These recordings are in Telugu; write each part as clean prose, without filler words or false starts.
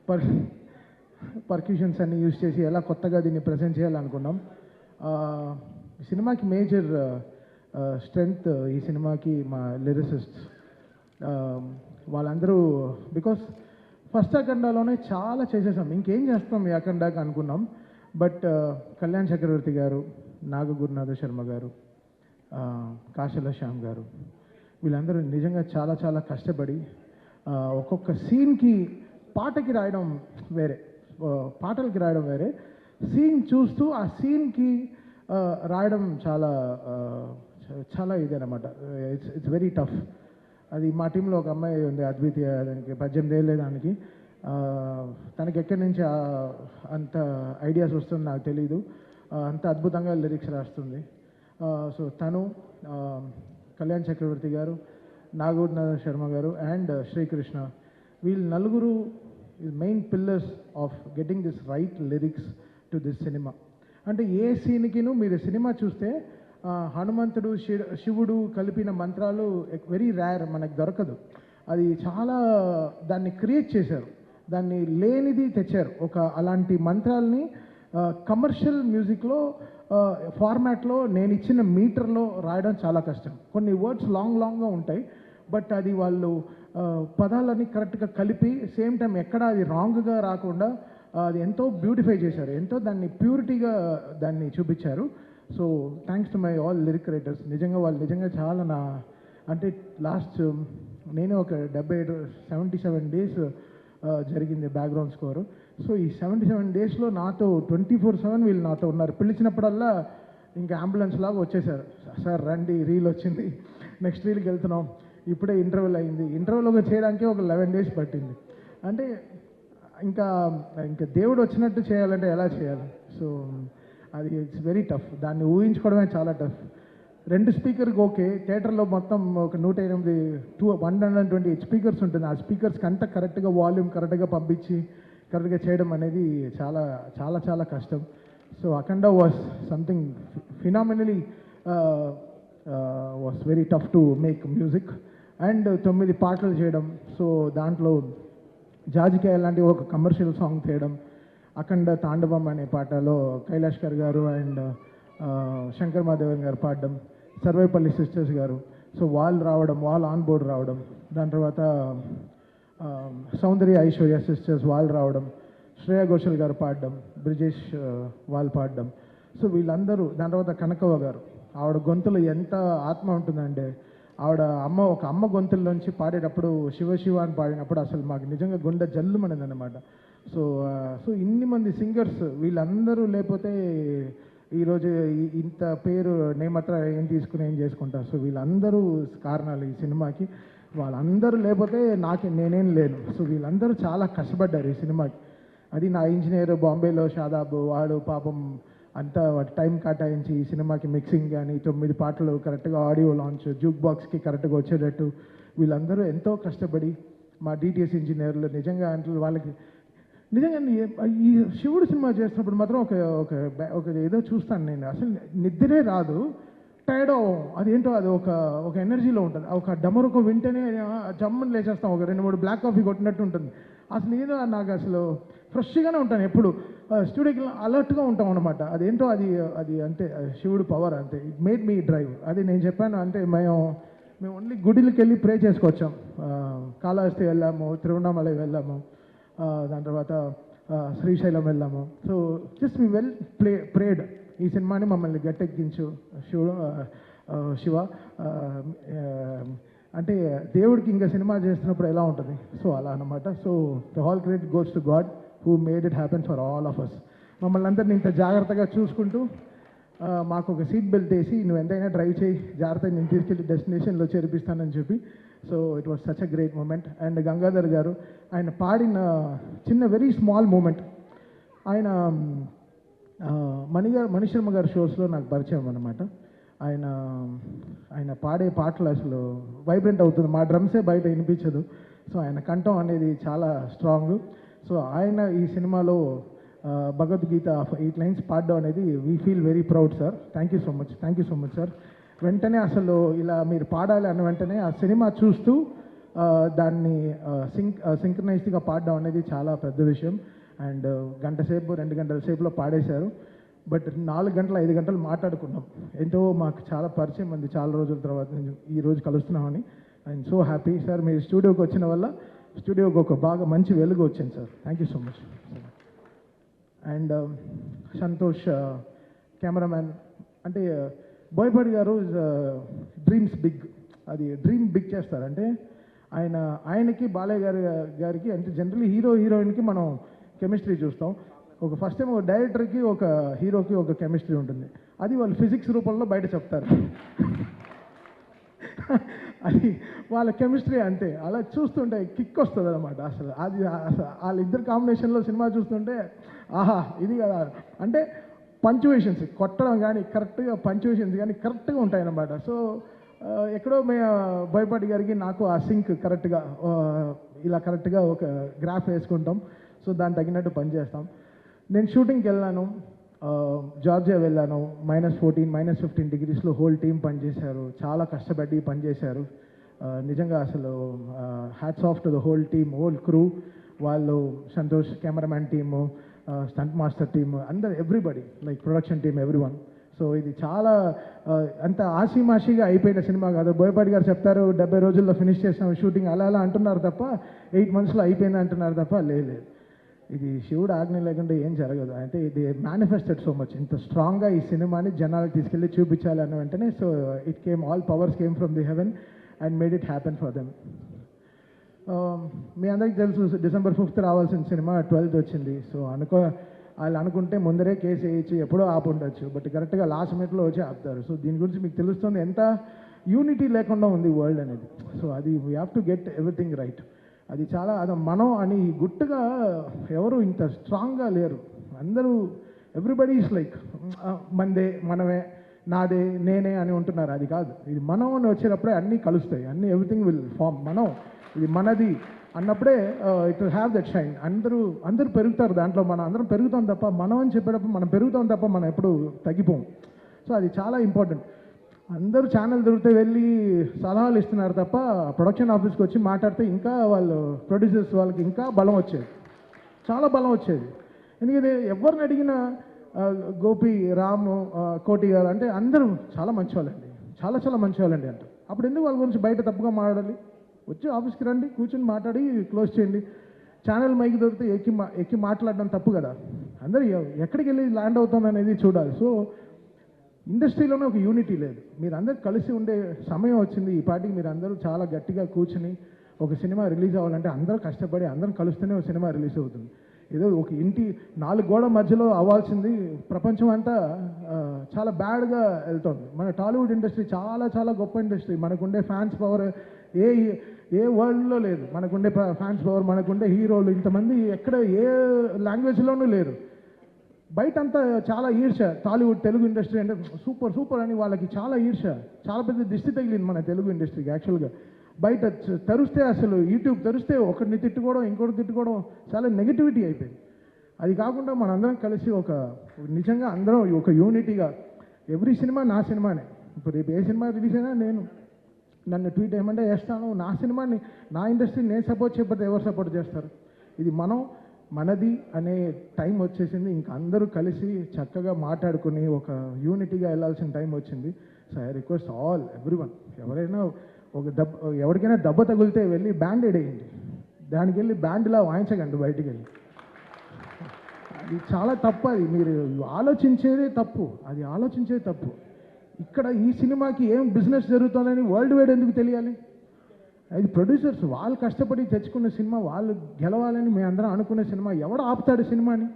పర్ పర్క్యూషన్స్ అన్ని యూజ్ చేసి ఎలా కొత్తగా దీన్ని ప్రజెంట్ చేయాలనుకున్నాం. ఈ సినిమాకి మేజర్ స్ట్రెంగ్త్ ఈ సినిమాకి మా లిరిసిస్ట్స్. వాళ్ళందరూ బికాస్ ఫస్ట్ అఖండాలోనే చాలా చేసేసాం, ఇంకేం చేస్తాం ఈ అఖండాకి అనుకున్నాం. బట్ కళ్యాణ్ చక్రవర్తి గారు, నాగగురునాథ శర్మ గారు, కాశల శ్యామ్ గారు, వీళ్ళందరూ నిజంగా చాలా చాలా కష్టపడి ఒక్కొక్క సీన్కి పాటకి రాయడం వేరే, పాటలకి రాయడం వేరే, సీన్ చూస్తూ ఆ సీన్కి రాయడం చాలా చాలా ఇదేనమాట. It's very tough. అది మా టీంలో ఒక అమ్మాయి ఉంది, అద్వితీయ, దానికి 18 ఏళ్ళే దానికి. తనకి ఎక్కడి నుంచి అంత ఐడియాస్ వస్తుందో నాకు తెలీదు, అంత అద్భుతంగా లిరిక్స్ రాస్తుంది. సో తను, కళ్యాణ్ చక్రవర్తి గారు, నాగూర్నాథ శర్మ గారు అండ్ శ్రీకృష్ణ, వీళ్ళు నలుగురు main pillars of getting this right lyrics to this cinema. అంటే ఏ సీన్కిను మీరు సినిమా చూస్తే హనుమంతుడు శివుడు కలిపిన మంత్రాలు వెరీ రేర్, మనకు దొరకదు. అది చాలా దాన్ని క్రియేట్ చేశారు, దాన్ని లేనిది తెచ్చారు. ఒక అలాంటి మంత్రాలని కమర్షియల్ మ్యూజిక్లో ఫార్మాట్లో నేను ఇచ్చిన మీటర్లో రాయడం చాలా కష్టం. కొన్ని వర్డ్స్ లాంగ్గా ఉంటాయి, బట్ అది వాళ్ళు పదాలని కరెక్ట్గా కలిపి సేమ్ టైం ఎక్కడ అది రాంగ్గా రాకుండా అది ఎంతో బ్యూటిఫై చేశారు, ఎంతో దాన్ని ప్యూరిటీగా దాన్ని చూపించారు. So thanks to my all lyric writers. నిజంగా వాళ్ళు నిజంగా చాలా అంటే లాస్ట్ నేనే ఒక 77 డేస్ జరిగింది బ్యాక్గ్రౌండ్ స్కోరు. సో ఈ 77 డేస్లో నాతో 24/7 వీళ్ళు నాతో ఉన్నారు. పిలిచినప్పుడల్లా ఇంకా అంబులెన్స్ లాగా వచ్చేసారు. సార్ రండి, రీల్ వచ్చింది, నెక్స్ట్ రీల్కి వెళ్తున్నాం, ఇప్పుడే ఇంటర్వ్యూలు అయింది. ఇంటర్వ్యూలో చేయడానికి ఒక 11 డేస్ పట్టింది. అంటే ఇంకా దేవుడు వచ్చినట్టు చేయాలంటే ఎలా చేయాలి? సో అది ఇట్స్ వెరీ టఫ్, దాన్ని ఊహించుకోవడమే చాలా టఫ్. 2 స్పీకర్కి ఓకే, థియేటర్లో మొత్తం ఒక 128 స్పీకర్స్ ఉంటుంది. ఆ స్పీకర్స్కి అంతా కరెక్ట్గా వాల్యూమ్ కరెక్ట్గా పంపించి కరెక్ట్గా చేయడం అనేది చాలా చాలా చాలా కష్టం. So Akhanda was something phenomenally was very tough to make music. And 9 పాటలు చేయడం, సో దాంట్లో జాజికాయ లాంటి ఒక కమర్షియల్ సాంగ్ చేయడం, అఖండ తాండవం అనే పాటలో కైలాష్కర్ గారు అండ్ శంకర్ మాధవన్ గారు పాడడం, సర్వేపల్లి సిస్టర్స్ గారు, సో వాళ్ళు రావడం, వాళ్ళు ఆన్ బోర్డ్ రావడం, దాని తర్వాత సౌందర్య ఐశ్వర్య సిస్టర్స్ వాళ్ళు రావడం, శ్రేయా ఘోషల్ గారు పాడడం, బ్రిజేష్ వాళ్ళు పాడడం. సో వీళ్ళందరూ, దాని తర్వాత కనకవ్వ గారు, ఆవిడ గొంతులో ఎంత ఆత్మ ఉంటుందంటే, ఆవిడ ఒక అమ్మ గొంతుల్లోంచి పాడేటప్పుడు శివ శివ అని పాడినప్పుడు అసలు మాకు నిజంగా గుండె జల్లుమనేది అనమాట. సో ఇన్ని మంది సింగర్స్ వీళ్ళందరూ లేకపోతే ఈరోజు ఇంత పేరు నేమత్ర ఏం తీసుకుని ఏం చేసుకుంటా. సో వీళ్ళందరూ కారణాలు ఈ సినిమాకి. వాళ్ళందరూ లేకపోతే నేనేం లేను. సో వీళ్ళందరూ చాలా కష్టపడ్డారు ఈ సినిమాకి. అది నా ఇంజనీర్ బాంబేలో షాదాబ్, వాడు పాపం అంతా వాటి టైం కేటాయించి ఈ సినిమాకి మిక్సింగ్ కానీ 9 పాటలు కరెక్ట్గా ఆడియో లాంచ్, జూక్ బాక్స్కి కరెక్ట్గా వచ్చేటట్టు వీళ్ళందరూ ఎంతో కష్టపడి, మా డిటిఎస్ ఇంజనీర్లు నిజంగా అంటే వాళ్ళకి నిజంగా ఈ శివుడు సినిమా చేస్తున్నప్పుడు మాత్రం ఒక ఏదో చూస్తాను నేను, అసలు నిద్రే రాదు, టైర్డ్ అవ్వం. అదేంటో అది ఒక ఎనర్జీలో ఉంటుంది. ఒక డమరుకు వింటేనే జమ్మని లేచేస్తాం, ఒక 2-3 బ్లాక్ కాఫీ కొట్టినట్టు ఉంటుంది. అసలు ఏదో నాకు అసలు ఫ్రెష్గానే ఉంటాను, ఎప్పుడు స్టూడియోకి అలర్ట్గా ఉంటాం అనమాట. అదేంటో అది అంతే, శివుడు పవర్ అంతే. It made me drive. అది నేను చెప్పాను అంటే మేము ఓన్లీ గుడికి వెళ్ళి ప్రే చేసుకొచ్చాం. కాళహస్తి వెళ్ళాము, తిరువణామలై వెళ్ళాము, దాని తర్వాత శ్రీశైలం వెళ్ళాము. So just we well prayed, ఈ సినిమాని మమ్మల్ని గట్టెక్కించు శివ అంటే దేవుడికి ఇంకా సినిమా చేస్తున్నప్పుడు ఎలా ఉంటుంది, సో అలా అనమాట. So the all credit goes to God who made it happen for all of us. మమ్మల్ని అందరినీ ఇంత జాగ్రత్తగా చూసుకుంటూ మాకు ఒక సీట్ బెల్ట్ వేసి నువ్వు ఎంతైనా డ్రైవ్ చేయి, జాగ్రత్తగా నేను తీసుకెళ్ళి డెస్టినేషన్లో చేర్పిస్తానని చెప్పి. So it was such a great moment. And Gangadhar garu, ఆయన పాడిన చిన్న వెరీ స్మాల్ మూమెంట్, ఆయన మణిశర్మ గారి షోస్లో నాకు పరిచయం అనమాట. ఆయన పాడే పాటలు అసలు వైబ్రెంట్ అవుతుంది, మా డ్రమ్సే బయట వినిపించదు. సో ఆయన కంఠం అనేది చాలా స్ట్రాంగ్. సో ఆయన ఈ సినిమాలో భగవద్గీత 8 లైన్స్ పాడడం అనేది we feel very proud sir. Thank you so much sir. వెంటనే అసలు ఇలా మీరు పాడాలి అన్న వెంటనే ఆ సినిమా చూస్తూ దాన్ని సింక్రనైజ్డ్గా పాడడం అనేది చాలా పెద్ద విషయం. అండ్ గంట సేపు 2 గంటల సేపులో పాడేశారు. బట్ 4 గంటలు 5 గంటలు మాట్లాడుకున్నాం. ఎంతో మాకు చాలా పరిచయం ఉంది చాలా రోజుల తర్వాత ఈ రోజు కలుస్తున్నామని. I'm so happy sir. మీరు స్టూడియోకి వచ్చిన వల్ల స్టూడియోకి ఒక బాగా మంచి వెలుగు వచ్చింది sir. Thank you so much. And Santosh cameraman, అంటే బోయపాటి గారు డ్రీమ్స్ బిగ్. అది డ్రీమ్ బిగ్ చేస్తారంటే ఆయనకి బాలయ్య గారికి అంటే జనరల్లీ హీరోయిన్కి మనం కెమిస్ట్రీ చూస్తాం. ఒక ఫస్ట్ టైం ఒక డైరెక్టర్కి ఒక హీరోకి ఒక కెమిస్ట్రీ ఉంటుంది. అది వాళ్ళు ఫిజిక్స్ రూపంలో బయట చెప్తారు. అది వాళ్ళ కెమిస్ట్రీ అంతే. అలా చూస్తుంటే కిక్ వస్తుంది అనమాట. అసలు అది వాళ్ళిద్దరు కాంబినేషన్లో సినిమా చూస్తుంటే ఆహా ఇది కదా. అంటే పంచువేషన్స్ కొట్టడం కానీ కరెక్ట్గా పంచువేషన్స్ కానీ కరెక్ట్గా ఉంటాయన్నమాట. సో ఎక్కడో బోయపాటి గారికి నాకు ఆ సింక్ కరెక్ట్గా ఇలా కరెక్ట్గా ఒక గ్రాఫ్ వేసుకుంటాం. సో దానికి తగినట్టు పనిచేస్తాం. నేను షూటింగ్కి వెళ్ళాను, జార్జియా వెళ్ళాను. -14 -15 డిగ్రీస్లో హోల్ టీం పనిచేశారు. చాలా కష్టపడి పనిచేశారు. నిజంగా అసలు hats off to the whole team, whole crew. వాళ్ళు Santosh cameraman team, stunt master team, అందరు everybody, like production team, everyone. So ఇది చాలా అంత ఆషిమాషిగా అయిపోయిన సినిమా కాదు. బోయపాటి గారు చెప్తారు 70 రోజుల్లో ఫినిష్ చేసాం షూటింగ్, అలా అంటున్నారు తప్ప 8 monthsలో అయిపోయింది అంటున్నారు తప్ప లేదు. ఇది శివుడు ఆజ్ఞ లేకుండా ఏం జరగదు. అంటే ఇది మేనిఫెస్టెడ్ సో మచ్. ఇంత స్ట్రాంగ్గా ఈ సినిమాని జనాలకు తీసుకెళ్ళి చూపించాలి అన్న వెంటనే so it came, all powers came from the heaven and made it happen for them. మీ అందరికీ తెలుసు December 5th రావాల్సిన సినిమా 12th వచ్చింది. సో వాళ్ళు అనుకుంటే ముందరే కేసు వేయించి ఎప్పుడో ఆపుండొచ్చు. బట్ కరెక్ట్గా లాస్ట్ మినిట్లో వచ్చి ఆపుతారు. సో దీని గురించి మీకు తెలుస్తుంది ఎంత యూనిటీ లేకుండా ఉంది వరల్డ్ అనేది. సో అది we have to get everything right. అది చాలా అది మనం అని గుట్టుగా ఎవరు ఇంత స్ట్రాంగ్గా లేరు. అందరూ ఎవ్రీబడి ఈస్ లైక్ మందే, మనమే, నాదే, నేనే అని ఉంటున్నారు. అది కాదు. ఇది మనం అని వచ్చేటప్పుడే అన్నీ కలుస్తాయి. అన్నీ ఎవ్రీథింగ్ విల్ ఫామ్. మనం ఇది మనది అన్నప్పుడే it will have that shine. అందరూ పెరుగుతారు దాంట్లో. మనం అందరం పెరుగుతాం తప్ప, మనం అని చెప్పేటప్పుడు మనం పెరుగుతాం తప్ప మనం ఎప్పుడు తగ్గిపోం. సో అది చాలా ఇంపార్టెంట్. అందరూ ఛానల్ దొరికితే వెళ్ళి సలహాలు ఇస్తున్నారు తప్ప ప్రొడక్షన్ ఆఫీస్కి వచ్చి మాట్లాడితే ఇంకా వాళ్ళు ప్రొడ్యూసర్స్ వాళ్ళకి ఇంకా బలం వచ్చేది, చాలా బలం వచ్చేది. ఎందుకంటే ఎవరిని అడిగినా గోపి, రాము, కోటి గారు అంటే అందరూ చాలా మంచివాళ్ళండి, చాలా మంచివాళ్ళండి అంటారు. అప్పుడు ఎందుకు వాళ్ళ గురించి బయట తప్పుగా మాట్లాడాలి? వచ్చి ఆఫీస్కి రండి, కూర్చొని మాట్లాడి క్లోజ్ చేయండి. ఛానల్ మైక్ దొరికితే ఎక్కి మాట్లాడడం తప్పు కదా. అందరూ ఎక్కడికి వెళ్ళి ల్యాండ్ అవుతుంది అనేది చూడాలి. సో ఇండస్ట్రీలోనే ఒక యూనిటీ లేదు. మీరు అందరు కలిసి ఉండే సమయం వచ్చింది. ఈ పాటికి మీరు అందరూ చాలా గట్టిగా కూర్చుని ఒక సినిమా రిలీజ్ అవ్వాలంటే అందరూ కష్టపడి అందరం కలుస్తూనే ఒక సినిమా రిలీజ్ అవుతుంది. ఏదో ఒక ఇంటి 4 గోడల మధ్యలో అవ్వాల్సింది ప్రపంచం అంతా చాలా బ్యాడ్గా వెళ్తుంది. మన టాలీవుడ్ ఇండస్ట్రీ చాలా గొప్ప ఇండస్ట్రీ. మనకుండే ఫ్యాన్స్ పవర్ ఏ వరల్డ్లో లేదు. మనకుండే ఫ్యాన్స్ పవర్, మనకుండే హీరోలు ఇంతమంది ఎక్కడ ఏ లాంగ్వేజ్లోనూ లేరు. బయట అంతా చాలా ఈర్ష. టాలీవుడ్ తెలుగు ఇండస్ట్రీ అంటే సూపర్ అని వాళ్ళకి చాలా ఈర్ష, చాలా పెద్ద దిష్టి తగిలింది మన తెలుగు ఇండస్ట్రీకి. యాక్చువల్గా బయట తెరిస్తే అసలు యూట్యూబ్ తెరిస్తే ఒకరిని తిట్టుకోవడం, ఇంకోటి తిట్టుకోవడం, చాలా నెగిటివిటీ అయిపోయింది. అది కాకుండా మనందరం కలిసి ఒక నిజంగా అందరం ఒక యూనిటీగా ఎవ్రీ సినిమా నా సినిమానే. ఇప్పుడు రేపు ఏ సినిమా రిలీజ్ అయినా నన్ను ట్వీట్ ఏమంటే వేస్తాను. నా సినిమాని, నా ఇండస్ట్రీని నేను సపోర్ట్ చేయకపోతే ఎవరు సపోర్ట్ చేస్తారు? ఇది మనది అనే టైం వచ్చేసింది. ఇంకా అందరూ కలిసి చక్కగా మాట్లాడుకుని ఒక యూనిటీగా వెళ్ళాల్సిన టైం వచ్చింది. So I request all everyone, ఎవరికైనా దెబ్బ తగిలితే వెళ్ళి బ్యాండేడ్ వేయండి. దానికి వెళ్ళి బ్యాండ్లా వాయించకండి బయటికి వెళ్ళి. అది చాలా తప్పు. అది మీరు ఆలోచించేదే తప్పు. ఇక్కడ ఈ సినిమాకి ఏం బిజినెస్ జరుగుతుందని వరల్డ్ వైడ్ ఎందుకు తెలియాలి? అది ప్రొడ్యూసర్స్ వాళ్ళు కష్టపడి తెచ్చుకున్న సినిమా, వాళ్ళు గెలవాలని మేము అందరం అనుకునే సినిమా ఎవడు ఆపుతాడు సినిమాని?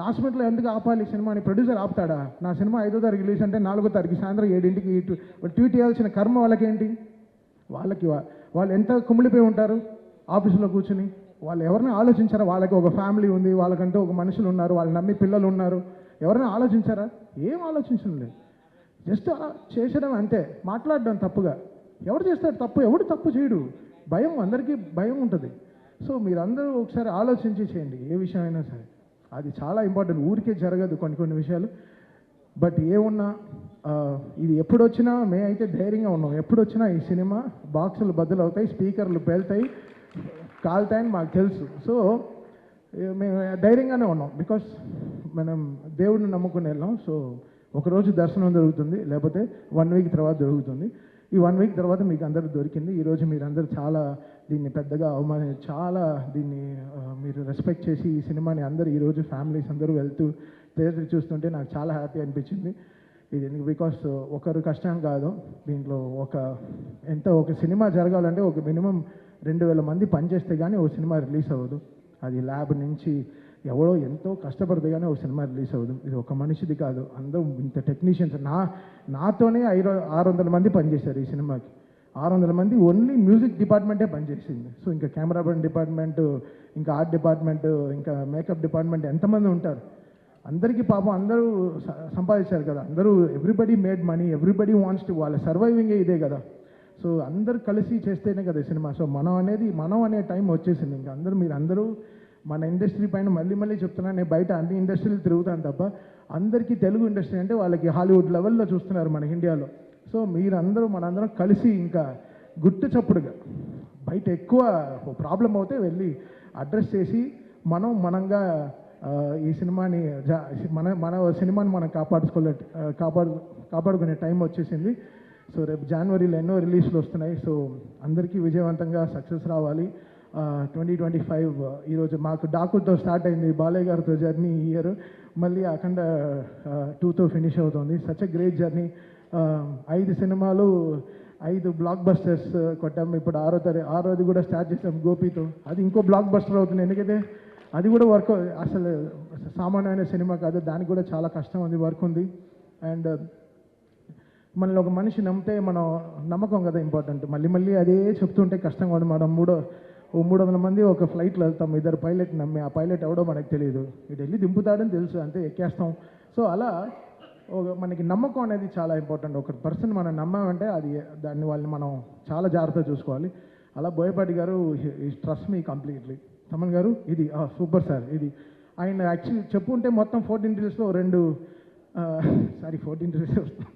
లాస్ట్ మినిట్లో ఎందుకు ఆపాలి సినిమాని? ప్రొడ్యూసర్ ఆపుతాడా? నా సినిమా 5వ తారీఖు రిలీజ్ అంటే 4వ తారీఖు సాయంత్రం 7ంటికి ట్వీట్ చేయాల్సిన కర్మ వాళ్ళకేంటి? వాళ్ళు ఎంత కుమిలిపోయి ఉంటారు ఆఫీసులో కూర్చుని. వాళ్ళు ఎవరిని ఆలోచించారా? వాళ్ళకి ఒక ఫ్యామిలీ ఉంది, వాళ్ళకంటూ ఒక మనుషులు ఉన్నారు, వాళ్ళు నమ్మి పిల్లలు ఉన్నారు. ఎవరైనా ఆలోచించారా? ఏం ఆలోచించడం లేదు. జస్ట్ అలా చేసడం అంతే. మాట్లాడడం తప్పుగా. ఎవడు చేస్తాడు తప్పు? ఎవడు తప్పు చేయడు. భయం, అందరికీ భయం ఉంటుంది. సో మీరందరూ ఒకసారి ఆలోచించి చేయండి ఏ విషయమైనా సరే. అది చాలా ఇంపార్టెంట్. ఊరికే జరగదు కొన్ని విషయాలు. బట్ ఏమున్నా ఇది ఎప్పుడు వచ్చినా అయితే ధైర్యంగా ఉన్నాం. ఎప్పుడు వచ్చినా ఈ సినిమా బాక్సులు బద్దలవుతాయి, స్పీకర్లు పేలుతాయి, కాల్తాయని మాకు తెలుసు. సో మేము ధైర్యంగానే ఉన్నాం. బికాస్ మనం దేవుడిని నమ్ముకుని వెళ్ళాం. సో ఒకరోజు దర్శనం జరుగుతుంది, లేకపోతే 1 వీక్ తర్వాత జరుగుతుంది. ఈ 1 వీక్ తర్వాత మీకు అందరూ దొరికింది. ఈరోజు మీరందరూ చాలా దీన్ని పెద్దగా చాలా దీన్ని మీరు రెస్పెక్ట్ చేసి ఈ సినిమాని అందరూ ఈరోజు ఫ్యామిలీస్ అందరూ వెళ్తూ థియేటర్ చూస్తుంటే నాకు చాలా హ్యాపీ అనిపించింది. ఇది బికాస్ ఒకరు కష్టం కాదు. దీంట్లో ఒక సినిమా జరగాలంటే ఒక మినిమం 2000 మంది పనిచేస్తే కానీ ఒక సినిమా రిలీజ్ అవ్వదు. అది ల్యాబ్ నుంచి ఎవరో ఎంతో కష్టపడితే కానీ ఒక సినిమా రిలీజ్ అవ్వదు. ఇది ఒక మనిషిది కాదు, అందరూ ఇంత టెక్నీషియన్స్. నాతోనే 600 మంది పనిచేశారు ఈ సినిమాకి. 600 మంది ఓన్లీ మ్యూజిక్ డిపార్ట్మెంటే పనిచేసింది. సో ఇంకా కెమెరామెన్ డిపార్ట్మెంట్, ఇంకా ఆర్ట్ డిపార్ట్మెంట్, ఇంకా మేకప్ డిపార్ట్మెంట్ ఎంతమంది ఉంటారు? అందరికీ పాపం అందరూ సంపాదించారు కదా. అందరూ everybody made money, everybody wants to, వాళ్ళ సర్వైవింగే ఇదే కదా. సో అందరు కలిసి చేస్తేనే కదా సినిమా. సో మనం అనే టైం వచ్చేసింది. ఇంకా మీరందరూ మన ఇండస్ట్రీ పైన మళ్ళీ చెప్తున్నాను. నేను బయట అన్ని ఇండస్ట్రీలు తిరుగుతాను తప్ప అందరికీ తెలుగు ఇండస్ట్రీ అంటే వాళ్ళకి హాలీవుడ్ లెవెల్లో చూస్తున్నారు మన ఇండియాలో. సో మనందరం కలిసి ఇంకా గుట్టు చప్పుడుగా బయట ఎక్కువ ప్రాబ్లం అవుతే వెళ్ళి అడ్రస్ చేసి మనంగా ఈ సినిమాని మన సినిమాని మనం కాపాడుకునే టైం వచ్చేసింది. సో రేపు జనవరిలో ఎన్నో రిలీజ్లు వస్తున్నాయి. సో అందరికీ విజయవంతంగా సక్సెస్ రావాలి. 2025 ఈరోజు మాకు డాకుతో స్టార్ట్ అయింది, బాలయ్య గారితో జర్నీ ఈ ఇయర్, మళ్ళీ అఖండ 2తో ఫినిష్ అవుతుంది. Such a great journey. 5 సినిమాలు, 5 బ్లాక్ బస్టర్స్ కొట్టాము. ఇప్పుడు 6ది కూడా స్టార్ట్ చేసాం గోపితో. అది ఇంకో బ్లాక్ బస్టర్ అవుతుంది. ఎందుకంటే అది కూడా వర్క్, అసలు సామాన్యమైన సినిమా కాదు, దానికి కూడా చాలా కష్టం ఉంది, వర్క్ ఉంది. అండ్ మనల్ని ఒక మనిషి నమ్మితే మనం నమ్మకం కదా ఇంపార్టెంట్. మళ్ళీ అదే చెప్తుంటే కష్టంగా ఉంది. మనం 300 మంది ఒక ఫ్లైట్లో వెళ్తాం, 2 పైలట్ నమ్మి, ఆ పైలట్ ఎవడో మనకు తెలియదు, ఇటు వెళ్ళి దింపుతాడని తెలుసు, అంతే ఎక్కేస్తాం. సో అలా మనకి నమ్మకం అనేది చాలా ఇంపార్టెంట్. ఒక పర్సన్ మనం నమ్మామంటే వాళ్ళని మనం చాలా జాగ్రత్తగా చూసుకోవాలి. అలా బోయపాటి గారు ట్రస్ట్ మీ కంప్లీట్లీ. తమన్ గారు ఇది సూపర్ సార్. ఇది ఆయన యాక్చువల్లీ చెప్పుంటే మొత్తం 14 రీల్స్లో 14 రీల్స్ వస్తాం,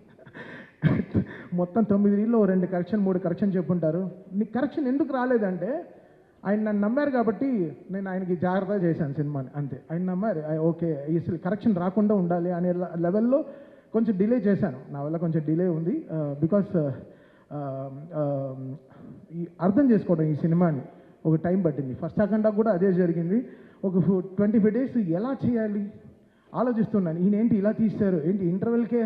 మొత్తం 9 రీల్లో 2 కరెక్షన్ 3 కరెక్షన్ చెప్పుంటారు. నీకు కరెక్షన్ ఎందుకు రాలేదంటే ఆయన నన్ను నమ్మారు కాబట్టి నేను ఆయనకి జాగ్రత్తగా చేశాను సినిమాని, అంతే. ఆయన నమ్మారు, ఓకే అసలు కరెక్షన్ రాకుండా ఉండాలి అనే లెవెల్లో కొంచెం డిలే చేశాను. నా వల్ల కొంచెం డిలే ఉంది. బికాస్ అర్థం చేసుకోవడం ఈ సినిమాని ఒక టైం పట్టింది. ఫస్ట్ అఖండా కూడా అదే జరిగింది. ఒక 25 days ఎలా చేయాలి ఆలోచిస్తున్నాను. ఈయనేంటి ఇలా తీశారు, ఏంటి ఇంటర్వెల్కే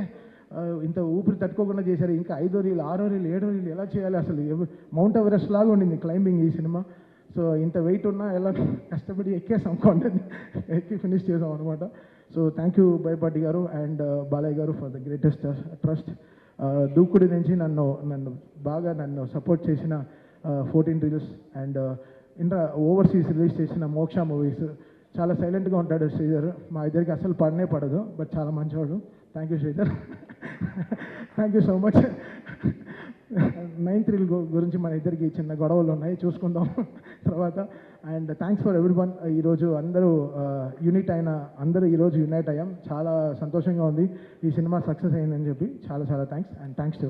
ఇంత ఊపిరి తట్టుకోకుండా చేశారు, ఇంకా 5వ రీల్ 6వ రీల్ 7వ రీల్ ఎలా చేయాలి, అసలు మౌంట్ ఎవరెస్ట్ లాగా ఉండింది క్లైంబింగ్ ఈ సినిమా. సో ఇంత వెయిట్ ఉన్నా ఎలా కష్టపడి ఎక్కేసాం, కొండని ఎక్కి ఫినిష్ చేసాం అనమాట. సో థ్యాంక్ యూ బోయపాటి గారు అండ్ బాలయ్య గారు ఫర్ ద గ్రేటెస్ట్ ట్రస్ట్. దూకుడి నుంచి నన్ను సపోర్ట్ చేసిన 14 రీల్స్ అండ్ ఓవర్సీస్ రిలీజ్ చేసిన మోక్ష మూవీస్. చాలా సైలెంట్గా ఉంటాడు శ్రీధర్, మా ఇద్దరికి అసలు పడదు, బట్ చాలా మంచివాడు. Thank you Sridhar, thank you so much. 9th reel గురించి మన ఇద్దరికి చిన్న గొడవలు ఉన్నాయి, చూసుకుందాం తర్వాత. And thanks for every one. ఈరోజు అందరూ ఈరోజు యునైట్ అయ్యాం. చాలా సంతోషంగా ఉంది ఈ సినిమా సక్సెస్ అయిందని చెప్పి. చాలా థ్యాంక్స్ అండ్ థ్యాంక్స్ టు